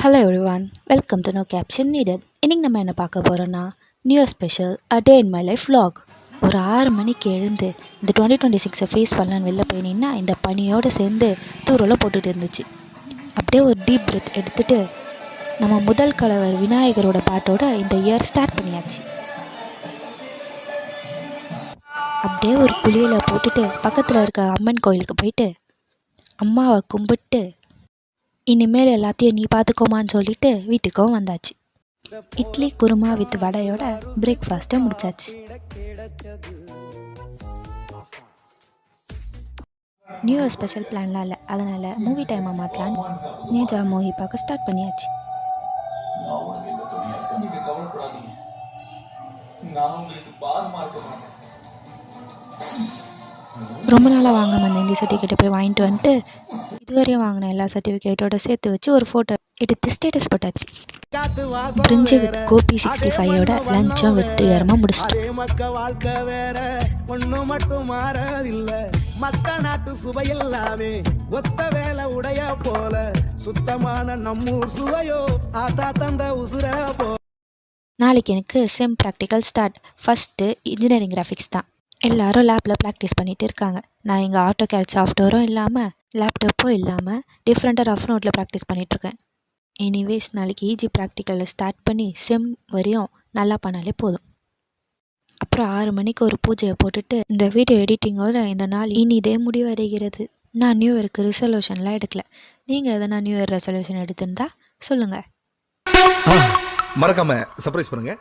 Hello everyone, welcome to know caption needed. இன்றைக்கி நம்ம என்ன பார்க்க போகிறோன்னா new special a day in my life vlog. ஒரு 6 மணிக்கு எழுந்து இந்த 2026 ஃபேஸ் பண்ணலான்னு வெளில போய் நின்னா இந்த பனியோடு சேர்ந்து தூரலாம் போட்டுட்டு இருந்துச்சு. அப்படியே ஒரு டீப் பிரெத் எடுத்துகிட்டு நம்ம முதல் கலவர் விநாயகரோட பாட்டோட இந்த இயர் ஸ்டார்ட் பண்ணியாச்சு. அப்படியே ஒரு குளியலை போட்டுட்டு பக்கத்தில் இருக்க அம்மன் கோயிலுக்கு போயிட்டு அம்மாவை கும்பிட்டு இனிமேல் எல்லாத்தையும் நீ பார்த்துக்கோமான்னு சொல்லிட்டு வீட்டுக்கும் வந்தாச்சு. இட்லி குருமா வித் வடையோட பிரேக்ஃபாஸ்ட்டை முடிச்சாச்சு. நியூ இயர் ஸ்பெஷல் பிளான்லாம் இல்லை, அதனால் மூவி டைமை மாற்றலான்னு நேஜா மூவி பார்க்க ஸ்டார்ட் பண்ணியாச்சு. ரொம்ப நாளாக வாங்காமல் அந்த இந்த சர்டிஃபிகேட்டை போய் வாங்கிட்டு வந்துட்டு இதுவரையும் வாங்கின எல்லா சர்டிஃபிகேட்டோட சேர்த்து வச்சு ஒரு ஃபோட்டோ எடுத்து ஸ்டேட்டஸ் போட்டாச்சு. பிரிஞ்சு வித் கோபி 65ஓட லஞ்சும் வெற்றிகரமாக முடிச்சிட்டோம். நாளைக்கு எனக்கு sem practical start. First engineering graphics தான். எல்லோரும் லேப்பில் ப்ராக்டிஸ் பண்ணிகிட்டு இருக்காங்க. நான் எங்கள் ஆட்டோகேட் சாஃப்ட்வேரும் இல்லாமல் லேப்டாப்பும் இல்லாமல் டிஃப்ரெண்ட்டாக ரஃப் நோட்டில் ப்ராக்டிஸ் பண்ணிகிட்ருக்கேன். எனிவேஸ் நாளைக்கு ஈஜி ப்ராக்டிக்கலில் ஸ்டார்ட் பண்ணி செம் வரையும் நல்லா பண்ணாலே போதும். அப்புறம் 6 மணிக்கு ஒரு பூஜையை போட்டுட்டு இந்த வீடியோ எடிட்டிங்கோட இந்த நாள் இனிதே முடிவடைகிறது. நான் நியூ இயருக்கு ரெசல்யூஷன்லாம் எடுக்கல. நீங்கள் எதனா நியூ இயர் ரெசல்யூஷன் எடுத்திருந்தா சொல்லுங்கள். மறக்காம சர்ப்ரைஸ் பண்ணுங்க.